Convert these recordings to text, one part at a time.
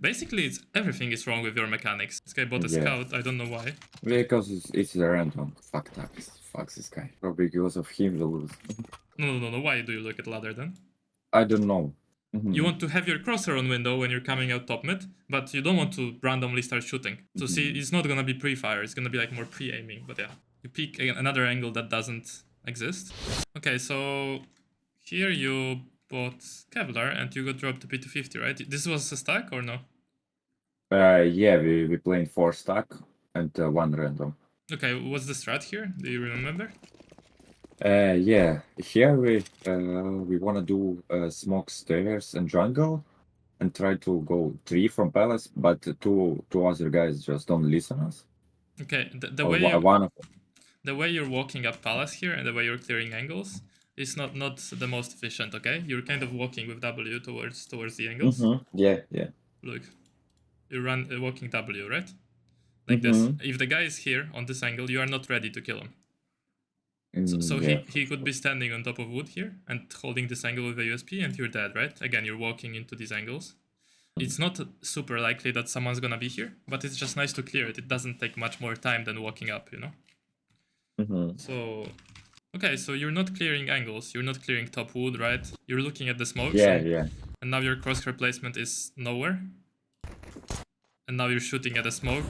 Basically, everything is wrong with your mechanics. This guy bought a scout, I don't know why. Because it's random. Fuck that. Fuck this guy. Probably because of him we lose. No. Why do you look at ladder then? I don't know. You want to have your crosshair on window when you're coming out top mid, but you don't want to randomly start shooting. So see, it's not gonna be pre-fire, it's gonna be like more pre-aiming, but yeah. You pick another angle that doesn't exist. Okay, so here you bought Kevlar and you got dropped to P250, right? This was a stack or no? Yeah, we playing 4 stack and 1 random. Okay, what's the strat here? Do you remember? Yeah, here we wanna do smoke stairs and jungle and try to go 3 from palace, but two other guys just don't listen us. Okay, the Or way you, one of the way you're walking up palace here and the way you're clearing angles is not the most efficient, okay? You're kind of walking with W towards the angles. Yeah. Look, you walking W, right? Like this. If the guy is here on this angle, you are not ready to kill him. So yeah. he could be standing on top of wood here and holding this angle with a USP and you're dead, right? Again, you're walking into these angles. It's not super likely that someone's gonna be here, but it's just nice to clear it. It doesn't take much more time than walking up, you know? So, okay, so you're not clearing angles. You're not clearing top wood, right? You're looking at the smokes. Yeah. And now your crosshair placement is nowhere. And now you're shooting at a smoke.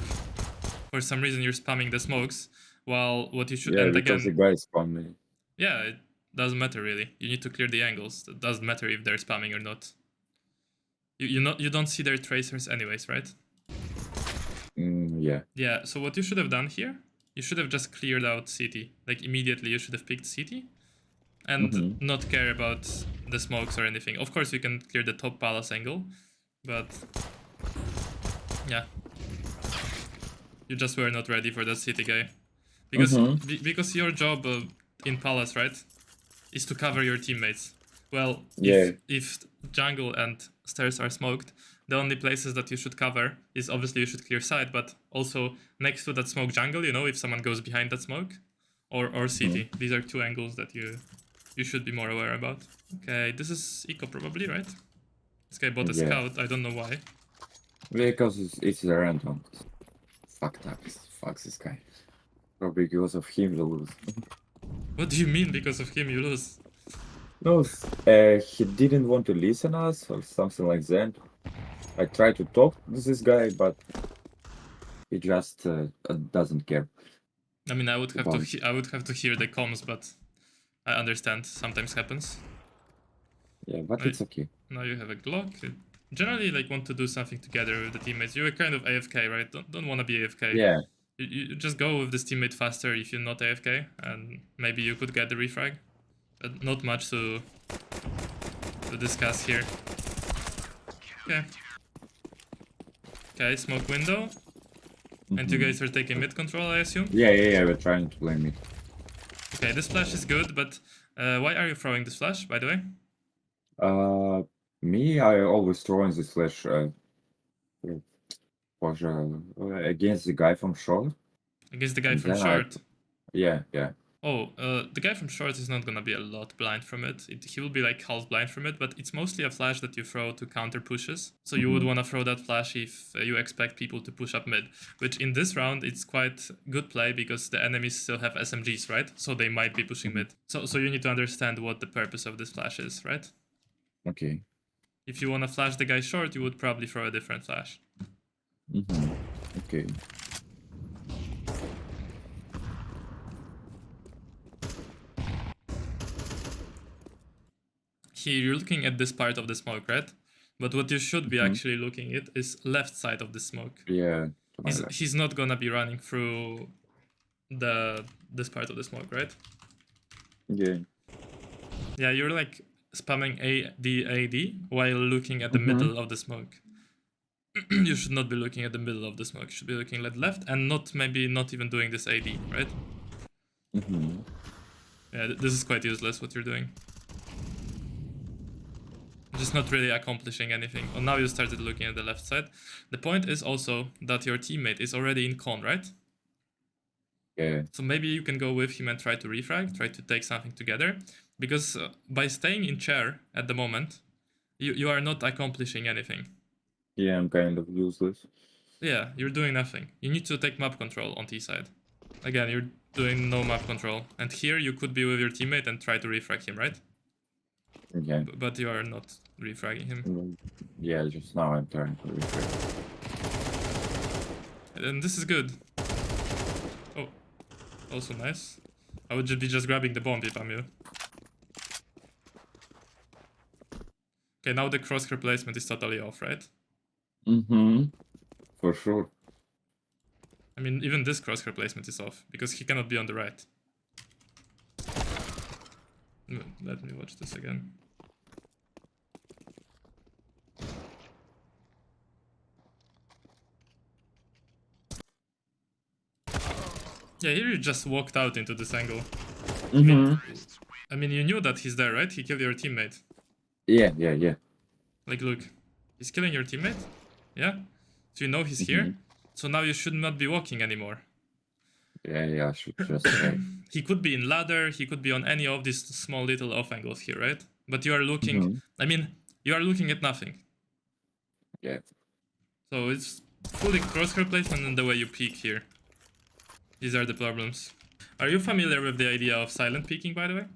For some reason, you're spamming the smokes. While what you should, Yeah, and because again, the guys spam me. yeah, it doesn't matter really. You need to clear the angles. It doesn't matter if they're spamming or not. You don't see their tracers anyways, right? Yeah. Yeah, so what you should have done here, you should have just cleared out city. Like immediately you should have picked city and not care about the smokes or anything. Of course you can clear the top palace angle, but yeah. You just were not ready for that city guy. Because your job in palace, right, is to cover your teammates. Well, if jungle and stairs are smoked, the only places that you should cover is obviously you should clear side, but also next to that smoke jungle, you know, if someone goes behind that smoke, or city. These are 2 angles that you should be more aware about. Okay, this is eco probably, right? This guy bought a scout, I don't know why. Because it's random. Fuck that. Fuck this guy. Probably because of him we lose. What do you mean because of him you lose? No, he didn't want to listen us or something like that. I tried to talk with this guy, but he just doesn't care. I mean, I would have to hear the comms, but I understand. Sometimes happens. Yeah, but it's okay. Now you have a Glock. Generally, like, want to do something together with the teammates. You're kind of AFK, right? Don't want to be AFK. Yeah. You just go with this teammate faster if you're not AFK, and maybe you could get the refrag. But not much to discuss here. Okay. Okay, smoke window. And you guys are taking mid control, I assume? Yeah, we're trying to play mid. Okay, this flash is good, but why are you throwing this flash, by the way? Me, I always throwing this flash against the guy from short. Against the guy from short? Yeah. Oh, the guy from short is not gonna be a lot blind from it. He will be like half blind from it, but it's mostly a flash that you throw to counter pushes. So you would want to throw that flash if you expect people to push up mid, which in this round it's quite good play because the enemies still have SMGs, right? So they might be pushing mid. So you need to understand what the purpose of this flash is, right? Okay. If you want to flash the guy short, you would probably throw a different flash. Okay. Here you're looking at this part of the smoke, right? But what you should be actually looking at is left side of the smoke. Yeah. He's not gonna be running through this part of the smoke, right? Yeah. Yeah, you're like spamming AD while looking at the middle of the smoke. You should not be looking at the middle of the smoke. You should be looking at left and maybe not even doing this AD, right? Yeah, this is quite useless what you're doing. Just not really accomplishing anything. Well, now you started looking at the left side. The point is also that your teammate is already in con, right? Yeah. So maybe you can go with him and try to refrag, try to take something together. Because by staying in chair at the moment, you are not accomplishing anything. Yeah, I'm kind of useless. Yeah, you're doing nothing. You need to take map control on T side. Again, you're doing no map control. And here you could be with your teammate and try to refrag him, right? Yeah. But you are not refragging him. Yeah, just now I'm trying to refrag. And this is good. Oh, also nice. I would just be grabbing the bomb if I'm you. Okay, now the crosshair placement is totally off, right? For sure. I mean, even this crosshair placement is off, because he cannot be on the right. Let me watch this again. Yeah, here you just walked out into this angle. I mean, you knew that he's there, right? He killed your teammate. Yeah. Like, look. He's killing your teammate? Yeah? So you know he's here? So now you should not be walking anymore. Yeah, I should just try. He could be in ladder, he could be on any of these small little off angles here, right? But you are looking... I mean, you are looking at nothing. Yeah. So it's fully crosshair placement and the way you peek here. These are the problems. Are you familiar with the idea of silent peeking, by the way?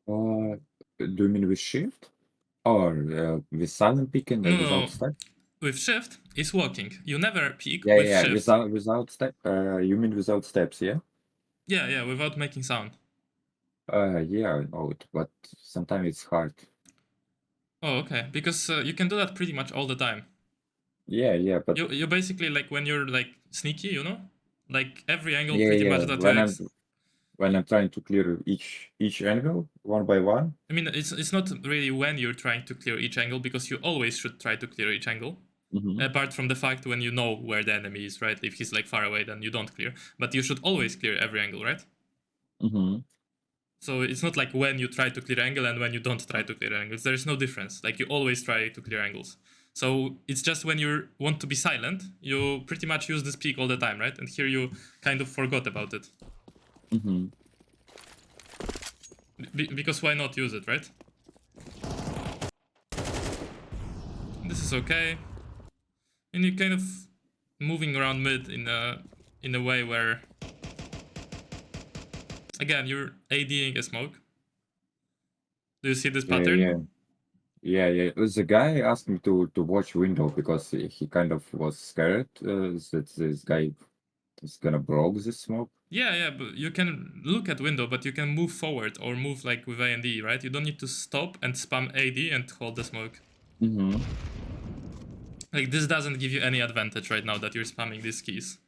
Do you mean with shift? Or with silent peeking and without step? With shift, it's walking. You never peek Yeah, with yeah, shift. without step. You mean without steps, yeah? Yeah, without making sound. Yeah, I know it, but sometimes it's hard. Oh, okay. Because you can do that pretty much all the time. Yeah, but You basically, like, when you're like sneaky, you know, like every angle yeah, pretty much that when I'm trying to clear each angle one by one. I mean, it's not really when you're trying to clear each angle, because you always should try to clear each angle. Apart from the fact when you know where the enemy is, right? If he's like far away, then you don't clear. But you should always clear every angle, right? So it's not like when you try to clear angle and when you don't try to clear angles. There's no difference. Like, you always try to clear angles. So it's just when you want to be silent, you pretty much use this peak all the time, right? And here you kind of forgot about it. Because why not use it, right? This is okay. And you're kind of moving around mid in a way where, again, you're ADing a smoke. Do you see this pattern? Yeah. The guy asked me to watch window because he kind of was scared that this guy is gonna broke this smoke. Yeah, but you can look at window, but you can move forward or move like with A and D, right? You don't need to stop and spam AD and hold the smoke. Like, this doesn't give you any advantage right now that you're spamming these keys.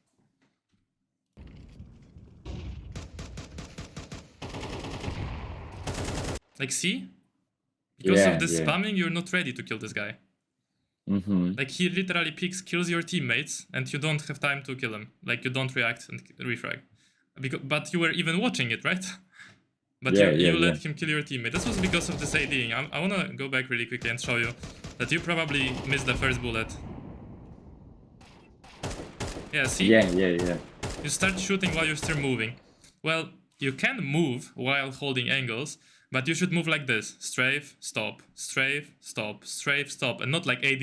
Like, see? Because of this spamming, you're not ready to kill this guy. Like, he literally picks, kills your teammates, and you don't have time to kill him. Like, you don't react and refrag. But you were even watching it, right? But you let him kill your teammate. This was because of this ADing. I wanna go back really quickly and show you that you probably missed the first bullet. Yeah, see? Yeah. You start shooting while you're still moving. Well, you can move while holding angles, but you should move like this. Strafe, stop, strafe, stop, strafe, stop. And not like AD.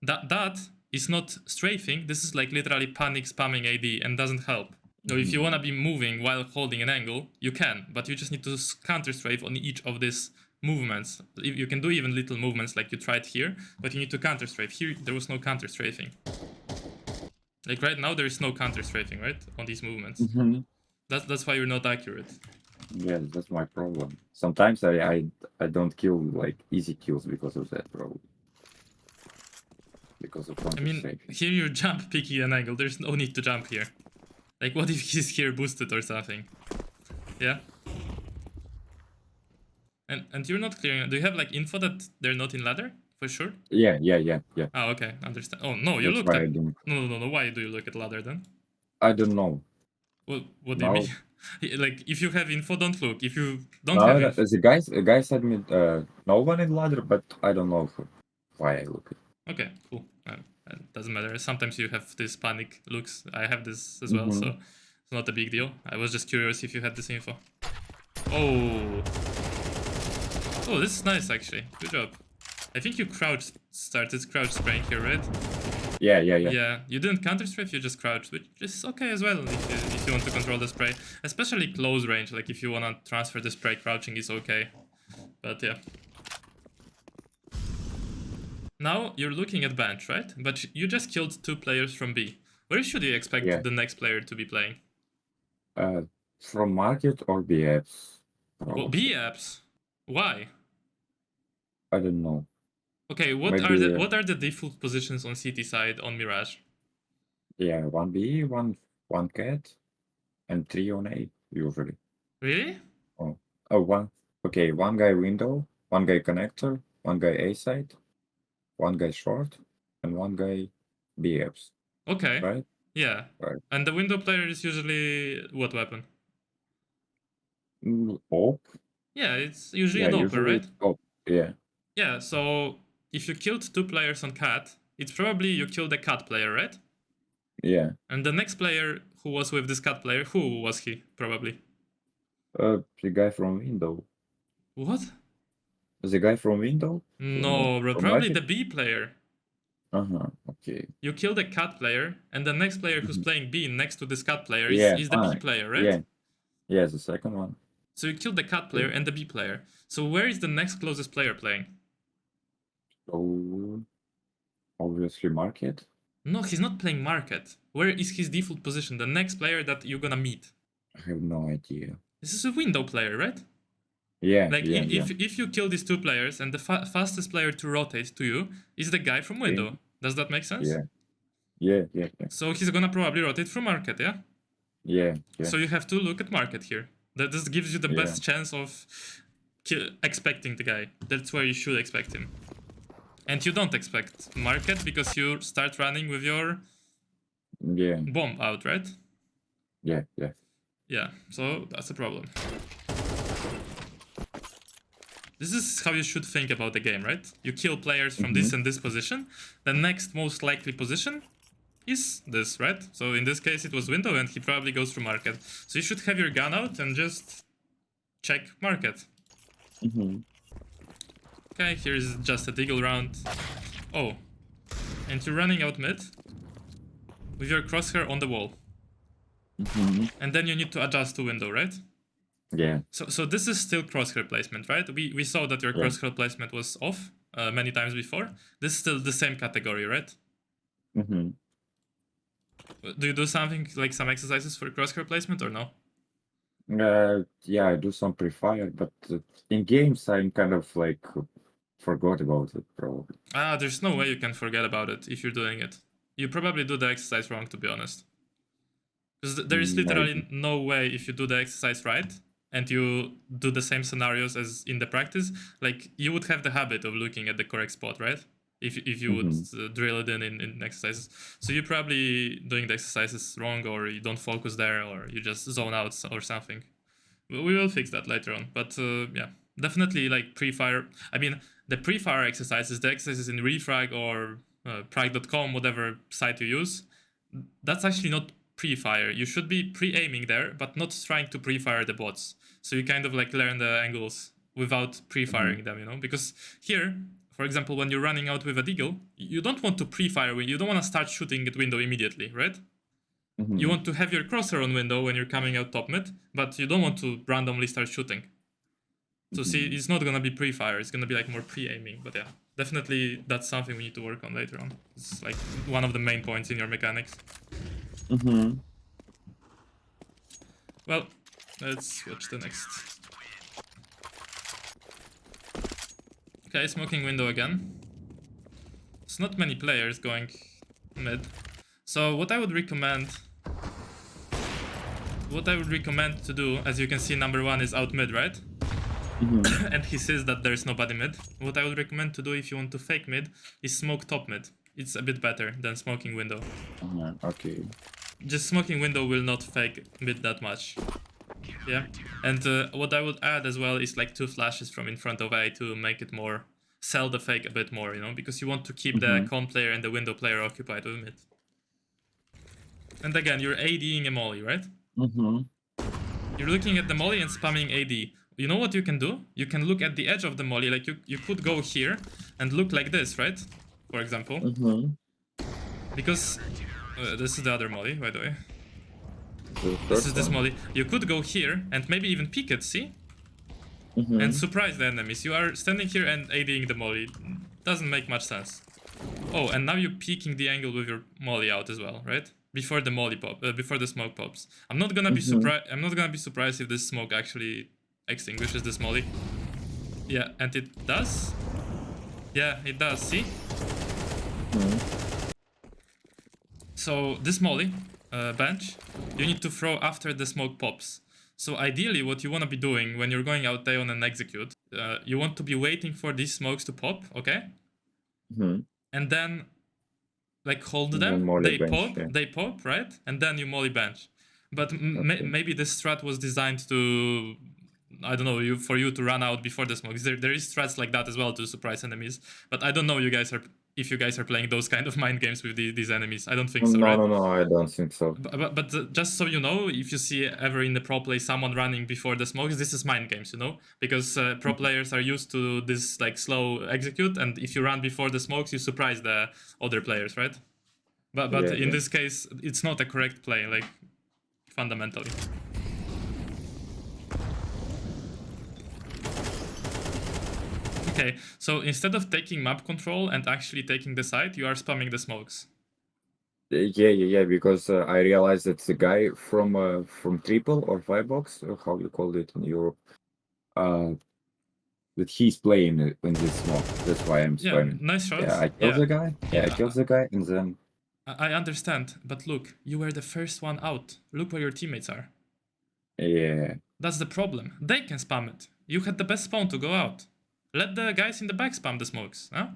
That is not strafing. This is like literally panic spamming AD and doesn't help. So if you want to be moving while holding an angle, you can, but you just need to counter-strafe on each of these movements. You can do even little movements like you tried here, but you need to counter-strafe. Here, there was no counter-strafing. Like, right now, there is no counter-strafing, right, on these movements. That's why you're not accurate. Yeah, that's my problem. Sometimes I don't kill like easy kills because of that problem. Because of counter-strafing. I mean, here you jump picking an angle. There's no need to jump here. Like, what if he's here boosted or something? Yeah? And you're not clearing... Do you have, like, info that they're not in ladder? For sure? Yeah. Oh, okay. Understand. Oh, no, you That's looked why at... No. Why do you look at ladder, then? I don't know. Well, what do you mean? Like, if you have info, don't look. If you don't have info... The guy said me no one in ladder, but I don't know why I look at. Okay, cool. It doesn't matter. Sometimes you have this panic looks. I have this as well, so it's not a big deal. I was just curious if you had this info. Oh, this is nice, actually. Good job. I think you started crouch spraying here, right? Yeah. Yeah, you didn't counter-strafe, you just crouched, which is okay as well if you want to control the spray. Especially close range, like if you want to transfer the spray, crouching is okay. But yeah. Now you're looking at bench, right? But you just killed 2 players from B. Where should you expect Yeah. the next player to be playing? From market or BFs? Well, B apps. Why? I don't know. Okay, what are the default positions on CT side on Mirage? Yeah, 1B, one cat, and 3 on A usually. Really? One. Okay, one guy window, one guy connector, one guy A side, one guy short, and one guy B apps. Okay. Right? Yeah. Right. And the window player is usually what weapon? Op. Yeah, it's usually Yeah, an oper, usually right? it's op. Yeah. Yeah, so if you killed 2 players on cat, it's probably you killed the cat player, right? Yeah. And the next player who was with this cat player, who was he, probably? The guy from window. What? The guy from window? No, bro, From probably market? the B player. Okay. You kill the cat player, and the next player who's playing B next to this cat player Yeah, is the B player, right? Yeah, the second one. So you killed the cat player and the B player. So where is the next closest player playing? So obviously market. No, he's not playing market. Where is his default position? The next player that you're gonna meet. I have no idea. This is a window player, right? Yeah. Like yeah, if you kill these 2 players and the fastest player to rotate to you is the guy from window. Does that make sense? Yeah. So he's gonna probably rotate from market, yeah? Yeah. So you have to look at market here. That this gives you the best chance of expecting the guy. That's where you should expect him. And you don't expect market because you start running with your bomb out, right? Yeah. Yeah, so that's a problem. This is how you should think about the game, right? You kill players from this and this position. The next most likely position is this, right? So in this case it was window and he probably goes through market. So you should have your gun out and just check market. Okay, here's just a deagle round. Oh, and you're running out mid with your crosshair on the wall. And then you need to adjust to window, right? Yeah. So this is still crosshair placement, right? We saw that your crosshair placement was off many times before. This is still the same category, right? Do you do something like some exercises for crosshair placement or no? Yeah, I do some pre-fire, but in games I'm kind of like forgot about it probably. There's no way you can forget about it if you're doing it. You probably do the exercise wrong, to be honest. Because there is literally no way if you do the exercise right and you do the same scenarios as in the practice, like you would have the habit of looking at the correct spot, right? If you would drill it in exercises. So you're probably doing the exercises wrong, or you don't focus there, or you just zone out or something. We will fix that later on. But yeah, definitely like pre-fire. I mean, the pre-fire exercises, the exercises in Refrag or prag.com, whatever site you use, that's actually not pre-fire. You should be pre-aiming there, but not trying to pre-fire the bots. So you kind of like learn the angles without pre-firing them, you know? Because here, for example, when you're running out with a deagle, you don't want to pre-fire, you don't want to start shooting at window immediately, right? You want to have your crosshair on window when you're coming out top mid, but you don't want to randomly start shooting. So see, it's not gonna be pre-fire, it's gonna be like more pre-aiming, but yeah. Definitely that's something we need to work on later on. It's like one of the main points in your mechanics. Well, let's watch the next. Okay, smoking window again. It's not many players going mid. So what I would recommend to do, as you can see, number 1 is out mid, right? And he says that there's nobody mid. What I would recommend to do if you want to fake mid is smoke top mid. It's a bit better than smoking window. Okay. Just smoking window will not fake mid that much. Yeah, and what I would add as well is like 2 flashes from in front of A to make it more, sell the fake a bit more, you know, because you want to keep the con player and the window player occupied with mid. And again, you're ADing a molly, right? You're looking at the molly and spamming AD. you know what you can do? You can look at the edge of the molly, like you could go here and look like this, right? For example. Because this is the other molly, by the way. This is this molly. You could go here and maybe even peek it, see? And surprise the enemies. You are standing here and ADing the molly. Doesn't make much sense. Oh, and now you're peeking the angle with your molly out as well, right? Before the molly before the smoke pops. I'm not gonna be surprised. I'm not gonna be surprised if this smoke actually extinguishes this molly. Yeah, and it does. Yeah, it does. See? So this molly bench, you need to throw after the smoke pops. So ideally, what you want to be doing when you're going out there on an execute, you want to be waiting for these smokes to pop, okay? And then, like, hold them. They pop, right? And then you molly bench. But maybe this strat was designed to, I don't know, for you to run out before the smokes. There is strats like that as well to surprise enemies. But I don't know if you guys are playing those kind of mind games with these enemies. I don't think so, right? No, I don't think so. But just so you know, if you see ever in the pro play someone running before the smokes, this is mind games, you know? Because pro players are used to this like slow execute, and if you run before the smokes, you surprise the other players, right? But in this case, it's not a correct play, like, fundamentally. Okay, so instead of taking map control and actually taking the site, you are spamming the smokes. Yeah, because I realized that the guy from triple or firebox, or how you called it in Europe, that he's playing in this smoke. That's why I'm spamming. Yeah, nice shot. Yeah, I killed the guy. Yeah, I killed the guy, and then... I understand, but look, you were the first one out. Look where your teammates are. Yeah. That's the problem. They can spam it. You had the best spawn to go out. Let the guys in the back spam the smokes, huh?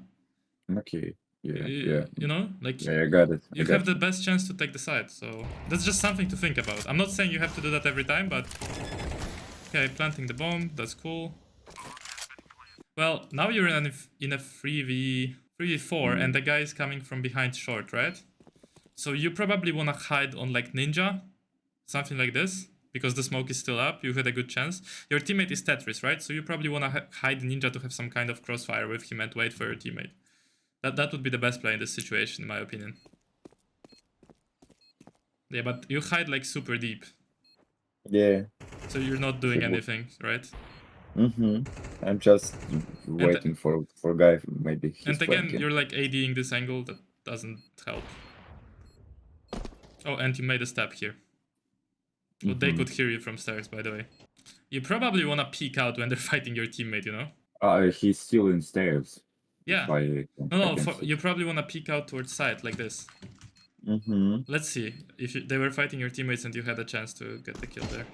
Okay. Yeah. You know, like, yeah, I got it. You have the best chance to take the side, so that's just something to think about. I'm not saying you have to do that every time, but okay, planting the bomb, that's cool. Well, now you're in a 3v4, and the guy is coming from behind short, right? So you probably want to hide on like Ninja, something like this, because the smoke is still up. You had a good chance. Your teammate is Tetris, right? So you probably want to hide Ninja to have some kind of crossfire with him and wait for your teammate. That would be the best play in this situation, in my opinion. Yeah, but you hide like super deep. Yeah. So you're not doing anything, right? I'm just waiting for a guy, maybe. And again, you're like ADing this angle, that doesn't help. Oh, and you made a step here. Well, they could hear you from stairs, by the way. You probably want to peek out when they're fighting your teammate, you know? He's still in stairs. Yeah. No, you probably want to peek out towards side, like this. Let's see. If they were fighting your teammates and you had a chance to get the kill there.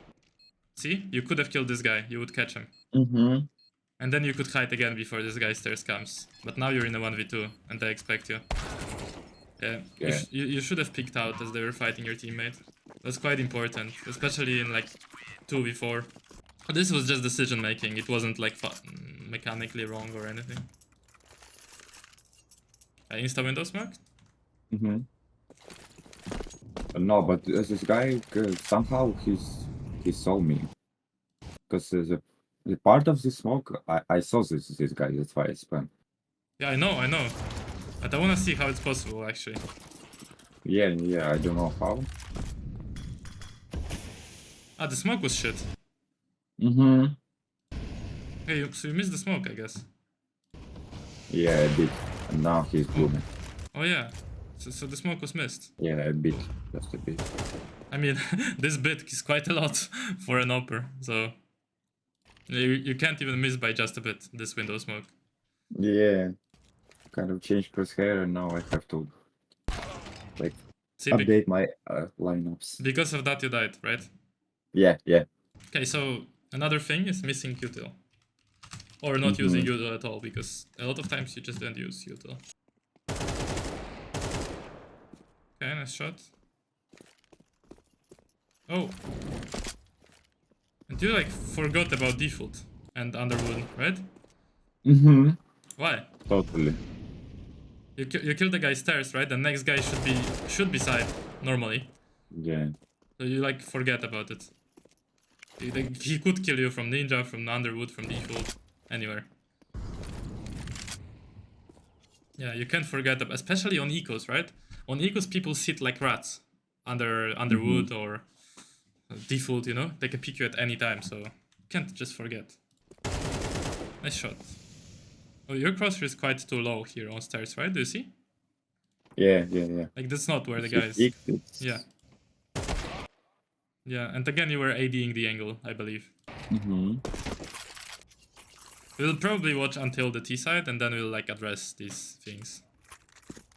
See? You could have killed this guy. You would catch him. And then you could hide again before this guy's stairs comes. But now you're in a 1v2 and they expect you. Yeah. You should have peeked out as they were fighting your teammate. That's quite important, especially in like 2v4. This was just decision making. It wasn't like mechanically wrong or anything. Insta window smoke? No, but this guy somehow he saw me. Because the part of the smoke, I saw this guy. That's why I spam. Yeah, I know. But I wanna see how it's possible, actually. Yeah, I don't know how. The smoke was shit. Hey, so you missed the smoke, I guess. Yeah, a bit. And now he's blooming. Oh yeah. So the smoke was missed. Yeah, a bit. Just a bit. I mean, this bit is quite a lot for an upper, so... You can't even miss by just a bit, this window smoke. Yeah. Kind of changed crosshair and now I have to like update my lineups. Because of that you died, right? Yeah. Okay, so another thing is missing util. Or not using util at all, because a lot of times you just don't use util. Okay, nice shot. Oh! And you like forgot about default and underwood, right? Why? Totally. You killed the guy's stairs, right? The next guy should be side normally. Yeah. So you like forget about it. He could kill you from Ninja, from Underwood, from Default, anywhere. Yeah, you can't forget that, especially on ecos, right? On ecos, people sit like rats under Underwood or Default, you know? They can pick you at any time, so you can't just forget. Nice shot. Oh, your crosshair is quite too low here on stairs, right? Do you see? Yeah. Like, that's not where the If you guys... peek, it's- Yeah. Yeah, and again, you were ADing the angle, I believe. We'll probably watch until the T side, and then we'll, like, address these things.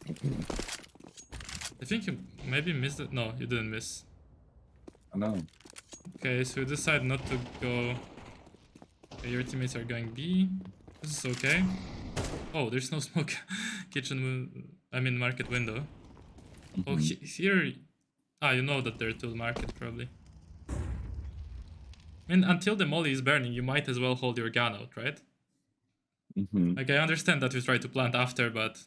I think you maybe missed it. No, you didn't miss. No. Okay, so you decide not to go... Okay, your teammates are going B. This is okay. Oh, there's no smoke. I mean market window. Oh, here... Ah, you know that they're tool market, probably. I mean, until the molly is burning, you might as well hold your gun out, right? Like, I understand that you try to plant after, but...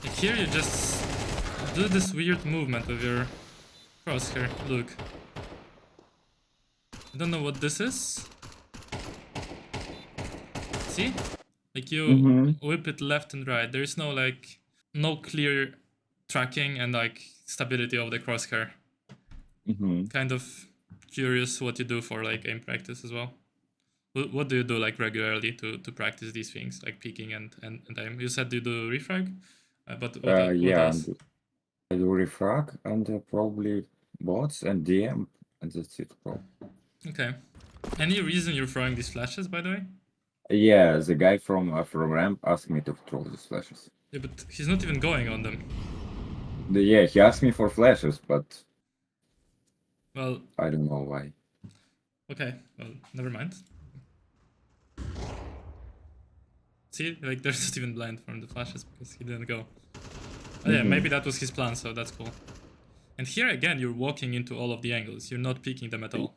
Like, here you just do this weird movement with your crosshair. Look. I don't know what this is. See? Like, you whip it left and right. There is no, like, no clear tracking and, like, stability of the crosshair. Kind of curious what you do for, like, aim practice as well. What do you do, like, regularly to practice these things, like peeking and aim? You said you do refrag, but what Yeah, else? I do refrag and probably bots and DM, and that's it, probably. Okay. Any reason you're throwing these flashes, by the way? Yeah, the guy from ramp asked me to throw these flashes. Yeah, but he's not even going on them. Yeah, he asked me for flashes, but Well, I don't know why. okay, well, never mind. See, like, there's not even blind from the flashes because he didn't go. Oh, yeah, maybe that was his plan, so that's cool. And here again, you're walking into all of the angles. You're not peeking them at all.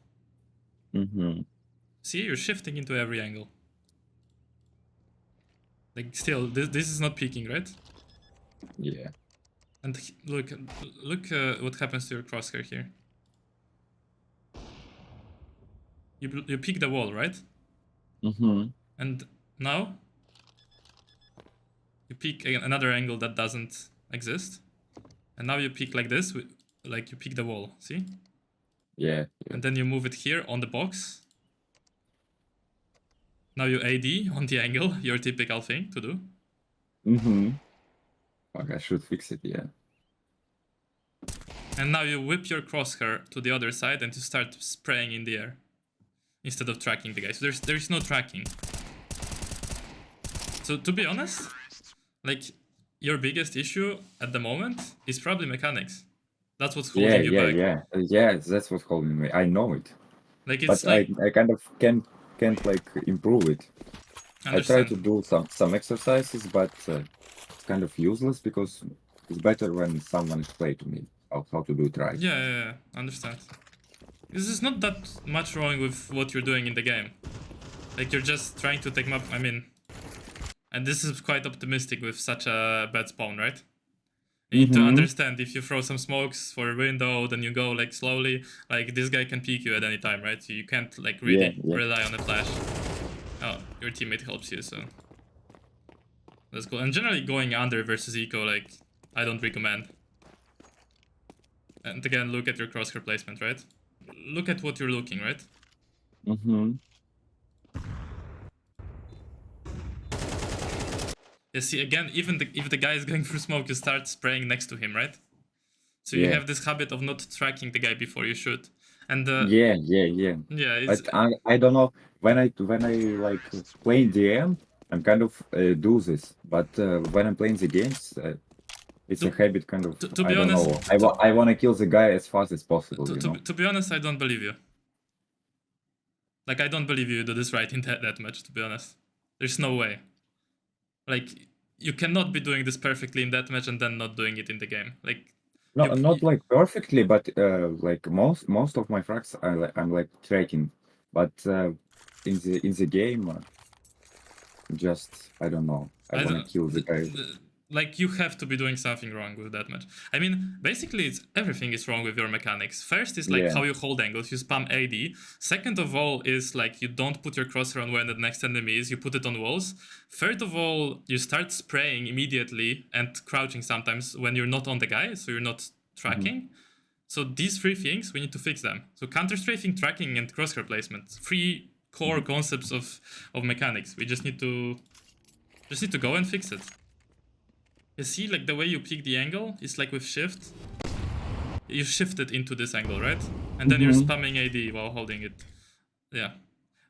See, you're shifting into every angle. Like, still, this is not peeking, right? Yeah. And look what happens to your crosshair here. You peek the wall, right? And now you peek another angle that doesn't exist, and now you peek like this, like you peek the wall. See? Yeah. And then you move it here on the box. Now you AD on the angle, your typical thing to do. Fuck, I should fix it, yeah. And now you whip your crosshair to the other side and you start spraying in the air instead of tracking the guy. So there's no tracking. So to be honest, like, your biggest issue at the moment is probably mechanics. That's what's holding you back. Yeah, that's what's holding me. I know it. Like, it's but like... I kind of can't like improve it. I try to do some exercises, but it's kind of useless because it's better when someone explains to me how to do it right. Yeah, understand. This is not that much wrong with what you're doing in the game. Like, you're just trying to take map. I mean, and this is quite optimistic with such a bad spawn, right? You need to understand, if you throw some smokes for a window, then you go, like, slowly, like, this guy can peek you at any time, right? So you can't, like, really rely on a flash. Oh, your teammate helps you, so that's cool. And generally going under versus eco, like, I don't recommend. And again, look at your crosshair placement, right? Look at what you're looking, right? You see, again, even if the guy is going through smoke, you start spraying next to him, right? So you have this habit of not tracking the guy before you shoot. And yeah. It's... But I don't know, when I like play DM, I'm kind of do this, but when I'm playing the games, it's a habit, kind of. To be honest, I want to kill the guy as fast as possible. To be honest, I don't believe you. Like, I don't believe you do this right in that much, to be honest. There's no way. Like, you cannot be doing this perfectly in that match and then not doing it in the game. Like, no, not like perfectly, but like most of my frags I'm like tracking, but in the game Just, I don't know. I wanna don't- kill the guy. Like, you have to be doing something wrong with that match. I mean, basically, everything is wrong with your mechanics. First is like Yeah. how you hold angles, you spam AD. Second of all is like you don't put your crosshair on where the next enemy is, you put it on walls. Third of all, you start spraying immediately and crouching sometimes when you're not on the guy, so you're not tracking. So these three things, we need to fix them. So counter-strafing, tracking, and crosshair placement. Three core concepts of mechanics. We just need to go and fix it. You see, like, the way you pick the angle is like with shift. You shift it into this angle, right? And then you're spamming AD while holding it. Yeah.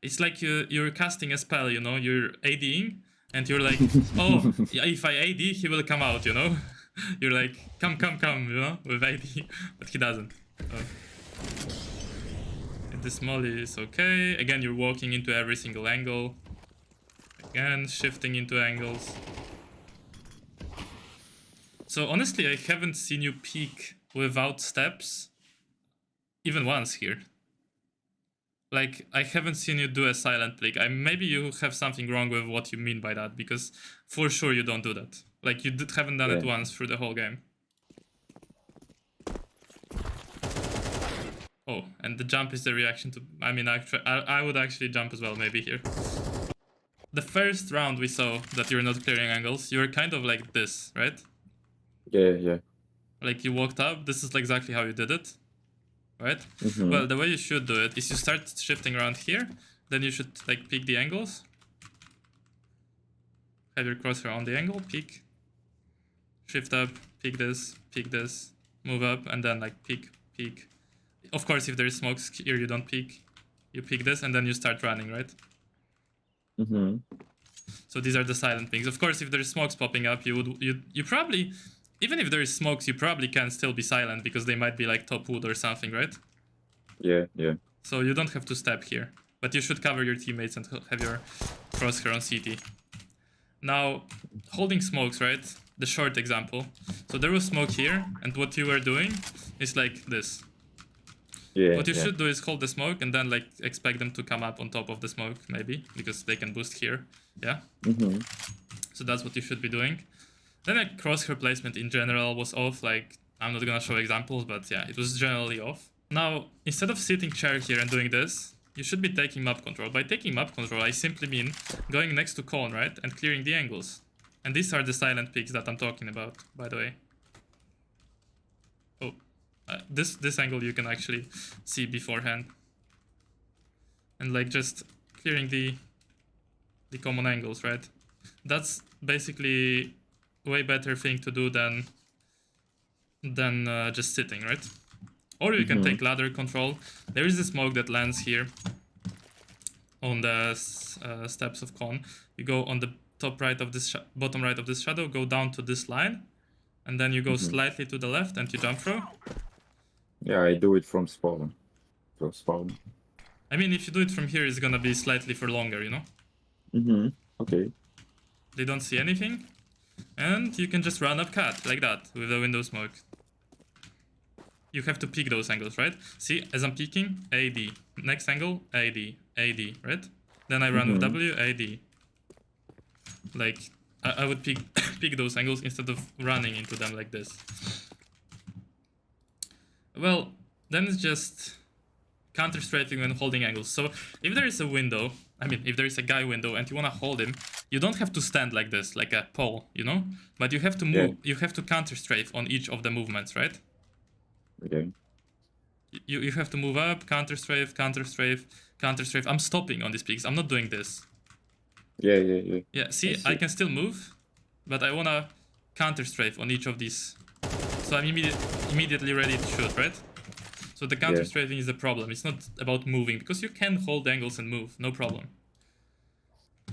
It's like you're casting a spell, you know? You're ADing, and you're like, oh, yeah, if I AD, he will come out, you know? You're like, come, you know? With AD. But he doesn't. And this molly is okay. Again, you're walking into every single angle. Again, shifting into angles. So honestly, I haven't seen you peek without steps even once here. Like, I haven't seen you do a silent peek. Maybe you have something wrong with what you mean by that, because for sure you don't do that. Like, you haven't done it once through the whole game. Oh, and the jump is the reaction to... I mean, I would actually jump as well, maybe here. The first round we saw that you're not clearing angles, you were kind of like this, right? Yeah. Like, you walked up, this is exactly how you did it, right? Well, the way you should do it is you start shifting around here, then you should, like, pick the angles. Have your crosshair on the angle, peek. Shift up, pick this, move up, and then, like, peek. Of course, if there is smokes here, you don't peek. You pick this, and then you start running, right? So these are the silent things. Of course, if there is smokes popping up, you probably... Even if there is smokes, you probably can still be silent because they might be like top wood or something, right? Yeah. So you don't have to step here, but you should cover your teammates and have your crosshair on CT. Now, holding smokes, right? The short example. So there was smoke here, and what you were doing is like this. Yeah. What you should do is hold the smoke and then like expect them to come up on top of the smoke, maybe, because they can boost here. Yeah? So that's what you should be doing. Then like crosshair placement in general was off, like, I'm not gonna show examples, but yeah, it was generally off. Now, instead of sitting chair here and doing this, you should be taking map control. By taking map control, I simply mean going next to cone, right, and clearing the angles. And these are the silent peaks that I'm talking about, by the way. Oh, this angle you can actually see beforehand. And like just clearing the common angles, right? That's basically way better thing to do than just sitting, right? Or you can take ladder control. There is a smoke that lands here on the steps of con. You go on the top right of this bottom right of this shadow, go down to this line, and then you go slightly to the left and you jump throw. Yeah, I do it from spawn. I mean, if you do it from here, it's gonna be slightly for longer, you know? Okay. They don't see anything. And you can just run up cat, like that, with the window smoke. You have to peek those angles, right? See, as I'm peeking, AD. Next angle, AD, right? Then I run with W, AD. Like, I would peek those angles instead of running into them like this. Well, then it's just counter-strafing when holding angles. So if there is a window, I mean, if there is a guy window and you want to hold him, you don't have to stand like this, like a pole, you know? But you have to move, you have to counter-strafe on each of the movements, right? Okay. You have to move up, counter-strafe. I'm stopping on these peaks. I'm not doing this. Yeah. Yeah, see, I can still move, but I want to counter-strafe on each of these. So I'm immediately ready to shoot, right? So the counter-strafing is the problem. It's not about moving, because you can hold angles and move, no problem.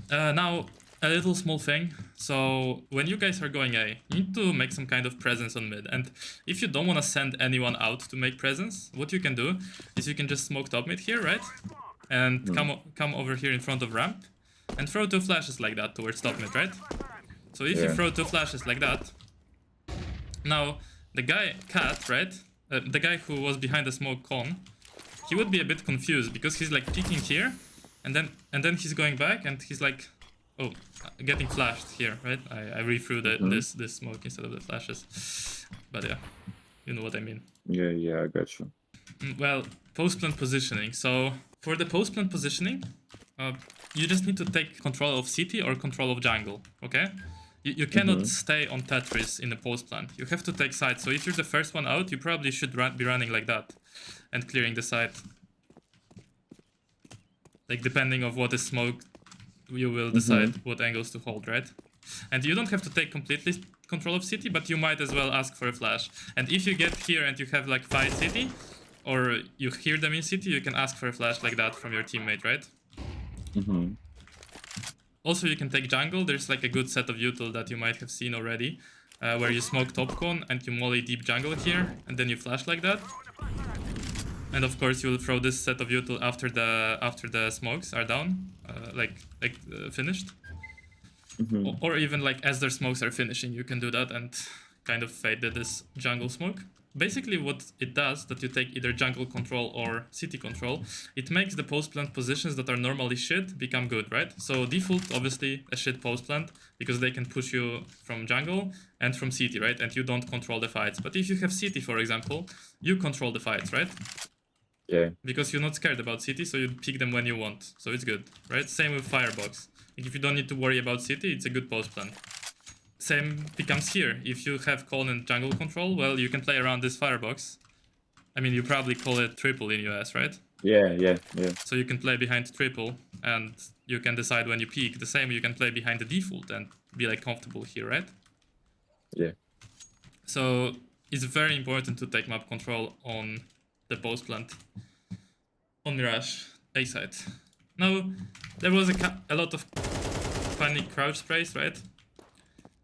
Now, a little small thing. So when you guys are going A, you need to make some kind of presence on mid. And if you don't want to send anyone out to make presence, what you can do is you can just smoke top mid here, right? And come over here in front of ramp and throw 2 flashes like that towards top mid, right? So if you throw 2 flashes like that, now the guy cat, right? The guy who was behind the smoke cone, he he would be a bit confused because he's like peeking here, and then he's going back, and he's like, Oh, getting flashed here, right? I re-threw this smoke instead of the flashes. But yeah, you know what I mean. Yeah, I got you. Well, post-plant positioning. So for the post-plant positioning, you just need to take control of city or control of jungle, okay? You cannot stay on Tetris in the post-plant. You have to take side. So if you're the first one out, you probably should be running like that and clearing the side. Like depending of what is smoked, you will decide what angles to hold, right? And you don't have to take completely control of city, but you might as well ask for a flash. And if you get here and you have like 5 city, or you hear them in city, you can ask for a flash like that from your teammate, right? Also, you can take jungle. There's like a good set of util that you might have seen already, where you smoke top con and you molly deep jungle here, and then you flash like that. And of course, you will throw this set of util after the smokes are down, finished. Or even like as their smokes are finishing, you can do that and kind of fade this jungle smoke. Basically what it does, that you take either jungle control or city control, it makes the post plant positions that are normally shit become good, right? So default, obviously, a shit post plant, because they can push you from jungle and from city, right? And you don't control the fights. But if you have city, for example, you control the fights, right? Yeah. Because you're not scared about city, so you pick them when you want. So it's good, right? Same with firebox. If you don't need to worry about city, it's a good post plant. Same becomes here. If you have call and jungle control, well, you can play around this firebox. I mean, you probably call it triple in US, right? Yeah. So you can play behind triple, and you can decide when you peek. The same, you can play behind the default and be like comfortable here, right? Yeah. So it's very important to take map control on the post plant on Mirage A side. Now, there was a lot of funny crouch sprays, right?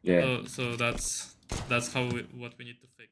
Yeah. So that's what we need to fix.